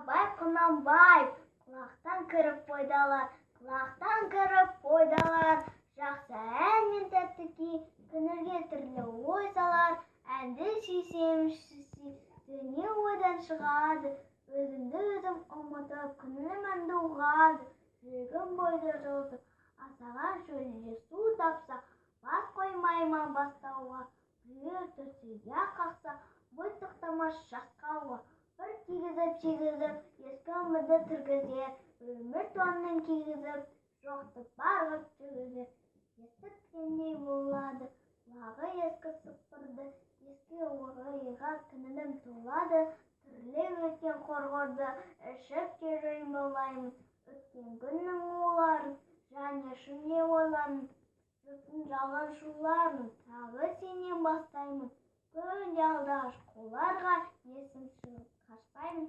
Абай Құнанбаев, құлақтан кіріп пайдалар, жақсы ән мен тәтті күй, көңілге түрлі ой салар, әнді сүйсем дүние ойдан шығады, өзімді өзім ұмытып, көңілім әнді ұғады, жүрегім бойды жылытып, асаған шөлде су тапса, бас қоймаймын бастауға, біреу төсеге қақса, бой тоқтамас жасқауға, бір тигізіп, ескі өмірді тіргізер, өмір туанын кигізіп, жоқты барғып жүргізер. Естіткендей болады, құлағы ескі сыпырды, ескі ойға көңілім толады, түрлі өткен қорғырды, ішіп терең болаймын, өткен күннің оларын, және шүне ойлаймын, жұрттың жалған шуларын, тағы сенен бастаймын, күнде алдағыш қоларға есім шығып қашпаймын.